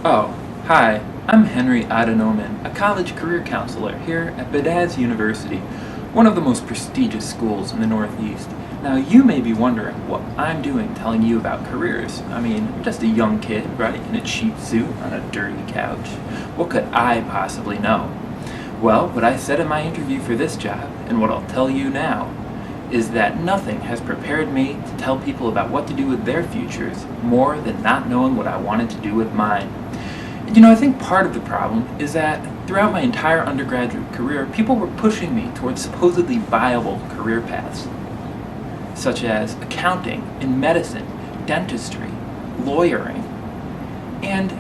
Oh, hi, I'm Henry Idonoman, a college career counselor here at Baddazz University, one of the most prestigious schools in the Northeast. Now, you may be wondering what I'm doing telling you about careers. I mean, I'm just a young kid, right, in a cheap suit on a dirty couch. What could I possibly know? Well, what I said in my interview for this job, and what I'll tell you now, is that nothing has prepared me to tell people about what to do with their futures more than not knowing what I wanted to do with mine. And I think part of the problem is that throughout my entire undergraduate career, people were pushing me towards supposedly viable career paths, such as accounting, in medicine, dentistry, lawyering. And,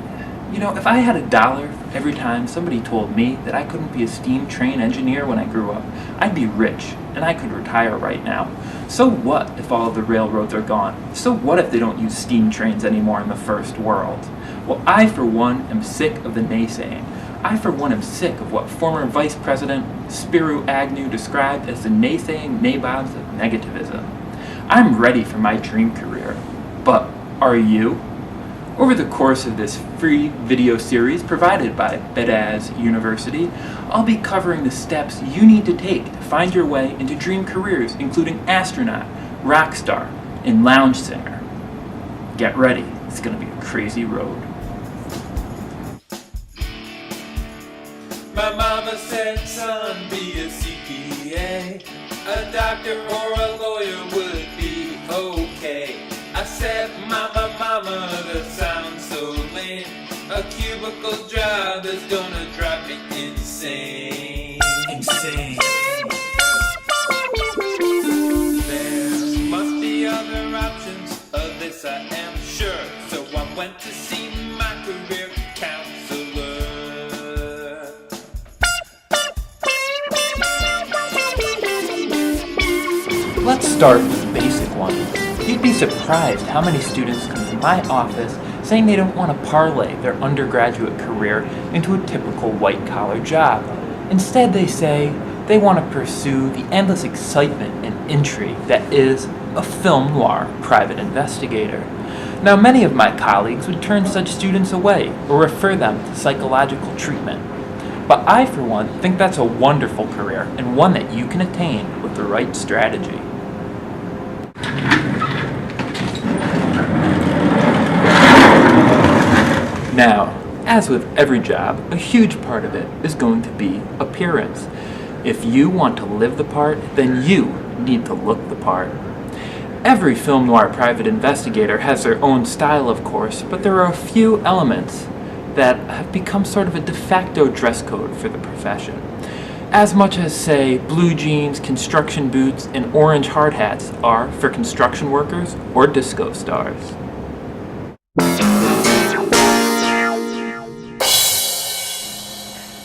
if I had $1 for every time somebody told me that I couldn't be a steam train engineer when I grew up, I'd be rich and I could retire right now. So what if all of the railroads are gone? So what if they don't use steam trains anymore in the first world? Well, I, for one, am sick of the naysaying. I, for one, am sick of what former Vice President Spiro Agnew described as the naysaying nabobs of negativism. I'm ready for my dream career. But are you? Over the course of this free video series provided by Baddazz University, I'll be covering the steps you need to take to find your way into dream careers, including astronaut, rock star, and lounge singer. Get ready, it's going to be a crazy road. My mama said, son, be a CPA. A doctor or a lawyer would be okay. I said, mama, that sounds so lame. A cubicle job is gonna drive me insane. There must be other options, of this I am sure. So I went to see my career counselor. Let's start with the basic one. You'd be surprised how many students come to my office saying they don't want to parlay their undergraduate career into a typical white-collar job. Instead, they say they want to pursue the endless excitement and intrigue that is a film noir private investigator. Now, many of my colleagues would turn such students away or refer them to psychological treatment. But I, for one, think that's a wonderful career and one that you can attain with the right strategy. Now, as with every job, a huge part of it is going to be appearance. If you want to live the part, then you need to look the part. Every film noir private investigator has their own style, of course, but there are a few elements that have become sort of a de facto dress code for the profession. As much as, say, blue jeans, construction boots, and orange hard hats are for construction workers or disco stars.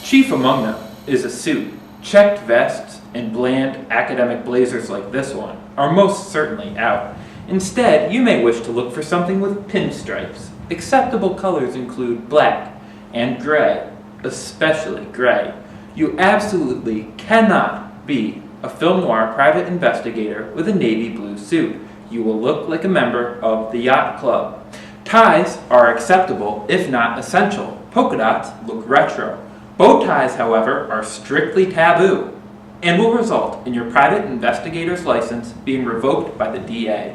Chief among them is a suit. Checked vests and bland academic blazers like this one are most certainly out. Instead, you may wish to look for something with pinstripes. Acceptable colors include black and gray, especially gray. You absolutely cannot be a film noir private investigator with a navy blue suit. You will look like a member of the yacht club. Ties are acceptable, if not essential. Polka dots look retro. Bow ties, however, are strictly taboo and will result in your private investigator's license being revoked by the DA.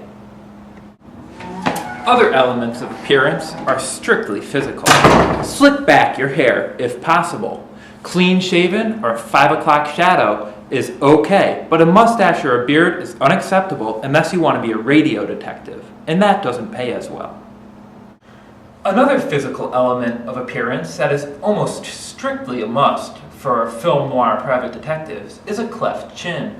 Other elements of appearance are strictly physical. Slick back your hair if possible. Clean shaven or 5 o'clock shadow is okay, but a mustache or a beard is unacceptable unless you want to be a radio detective, and that doesn't pay as well. Another physical element of appearance that is almost strictly a must for film noir private detectives is a cleft chin.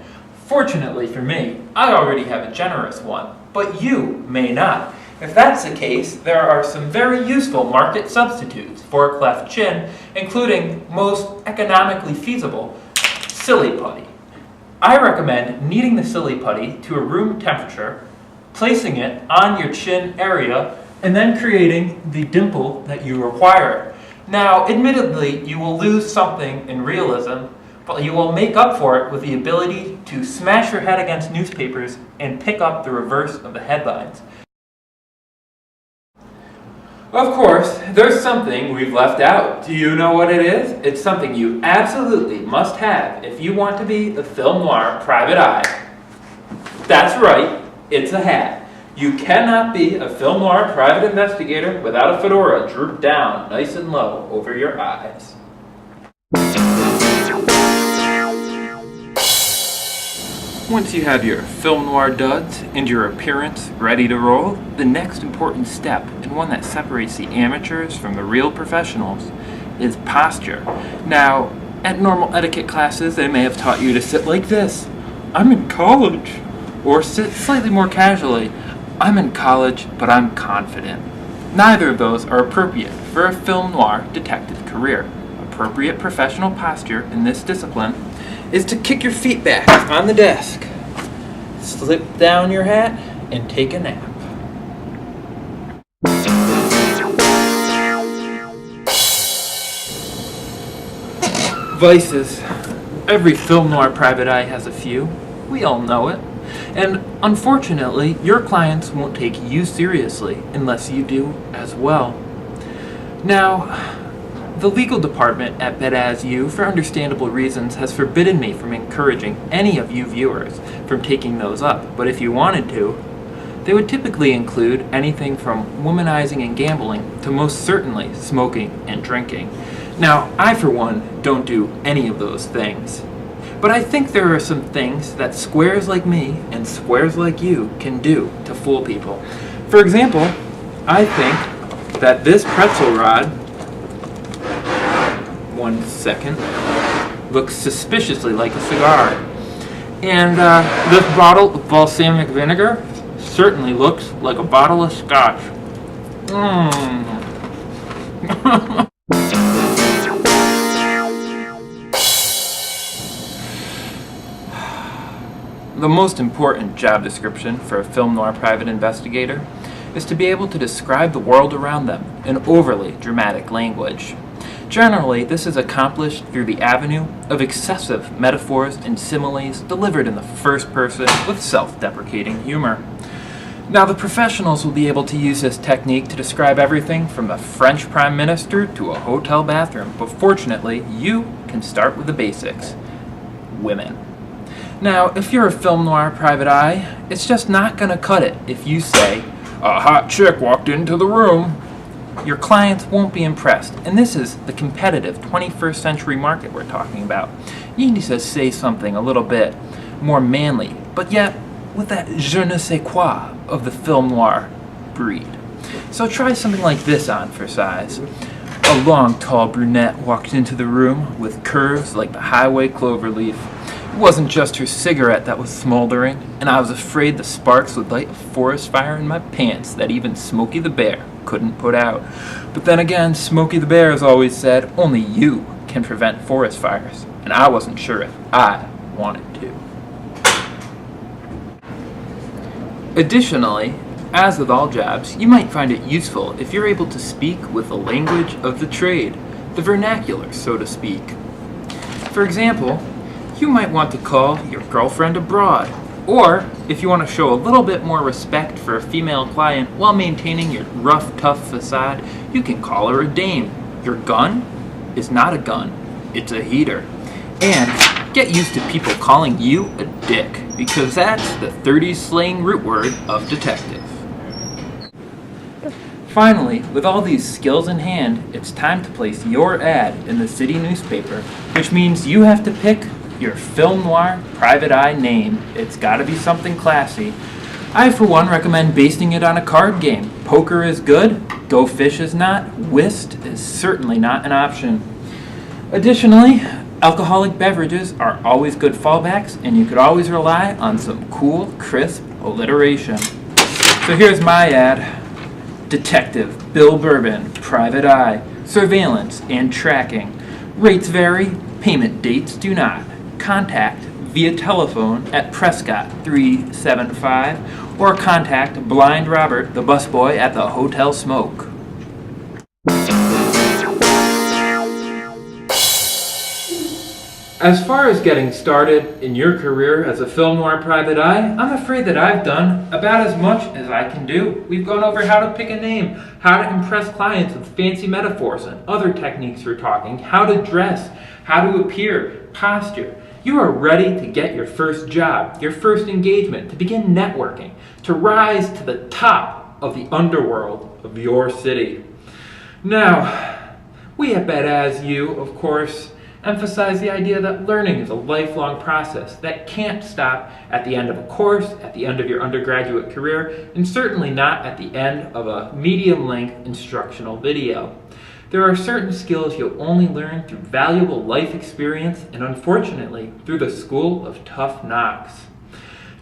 Fortunately for me, I already have a generous one, but you may not. If that's the case, there are some very useful market substitutes for a cleft chin, including most economically feasible, silly putty. I recommend kneading the silly putty to a room temperature, placing it on your chin area, and then creating the dimple that you require. Now, admittedly, you will lose something in realism, but you will make up for it with the ability to smash your head against newspapers and pick up the reverse of the headlines. Of course, there's something we've left out. Do you know what it is? It's something you absolutely must have if you want to be a film noir private eye. That's right, it's a hat. You cannot be a film noir private investigator without a fedora drooped down nice and low over your eyes. Once you have your film noir duds and your appearance ready to roll, the next important step, and one that separates the amateurs from the real professionals, is posture. Now, at normal etiquette classes, they may have taught you to sit like this. I'm in college. Or sit slightly more casually. I'm in college, but I'm confident. Neither of those are appropriate for a film noir detective career. Appropriate professional posture in this discipline is to kick your feet back on the desk, slip down your hat, and take a nap. Vices. Every film noir private eye has a few. We all know it. And unfortunately, your clients won't take you seriously unless you do as well. Now, the legal department at Baddazz U, for understandable reasons, has forbidden me from encouraging any of you viewers from taking those up, but if you wanted to, they would typically include anything from womanizing and gambling to most certainly smoking and drinking. Now, I for one don't do any of those things, but I think there are some things that squares like me and squares like you can do to fool people. For example, I think that this pretzel rod, one second, looks suspiciously like a cigar. And this bottle of balsamic vinegar certainly looks like a bottle of scotch. The most important job description for a film noir private investigator is to be able to describe the world around them in overly dramatic language. Generally, this is accomplished through the avenue of excessive metaphors and similes delivered in the first person with self-deprecating humor. Now, the professionals will be able to use this technique to describe everything from the French Prime Minister to a hotel bathroom, but fortunately, you can start with the basics. Women. Now, if you're a film noir private eye, it's just not going to cut it if you say, "A hot chick walked into the room." Your clients won't be impressed, and this is the competitive 21st century market we're talking about. You need to say something a little bit more manly, but yet with that je ne sais quoi of the film noir breed. So try something like this on for size. A long, tall brunette walked into the room with curves like the highway cloverleaf. It wasn't just her cigarette that was smoldering, and I was afraid the sparks would light a forest fire in my pants that even Smokey the Bear couldn't put out. But then again, Smokey the Bear has always said only you can prevent forest fires, and I wasn't sure if I wanted to. Additionally, as with all jobs, you might find it useful if you're able to speak with the language of the trade, the vernacular, so to speak. For example, you might want to call your girlfriend a broad, or if you want to show a little bit more respect for a female client while maintaining your rough, tough facade, you can call her a dame. Your gun is not a gun, it's a heater. And get used to people calling you a dick, because that's the 30s slang root word of detective. Finally, with all these skills in hand, it's time to place your ad in the city newspaper, which means you have to pick your film noir private eye name. It's gotta be something classy. I, for one, recommend basing it on a card game. Poker is good, Go Fish is not, whist is certainly not an option. Additionally, alcoholic beverages are always good fallbacks, and you could always rely on some cool, crisp alliteration. So here's my ad. Detective Bill Bourbon, private eye, surveillance and tracking. Rates vary, payment dates do not. Contact via telephone at Prescott 375 or contact Blind Robert, the busboy at the Hotel Smoke. As far as getting started in your career as a film noir private eye, I'm afraid that I've done about as much as I can do. We've gone over how to pick a name, how to impress clients with fancy metaphors and other techniques for talking, how to dress, how to appear, posture. You are ready to get your first job, your first engagement, to begin networking, to rise to the top of the underworld of your city. Now, we at Baddazz U, of course, emphasize the idea that learning is a lifelong process that can't stop at the end of a course, at the end of your undergraduate career, and certainly not at the end of a medium-length instructional video. There are certain skills you'll only learn through valuable life experience and, unfortunately, through the school of tough knocks.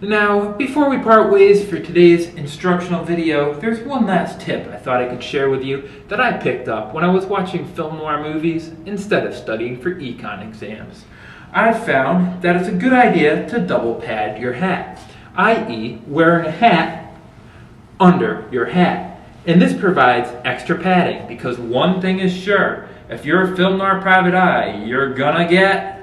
Now, before we part ways for today's instructional video, there's one last tip I thought I could share with you that I picked up when I was watching film noir movies instead of studying for econ exams. I've found that it's a good idea to double pad your hat, i.e. wearing a hat under your hat. And this provides extra padding because one thing is sure, if you're a film noir private eye, you're gonna get...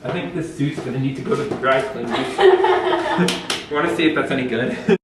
I think this suit's gonna need to go to the dry cleaners. You wanna see if that's any good?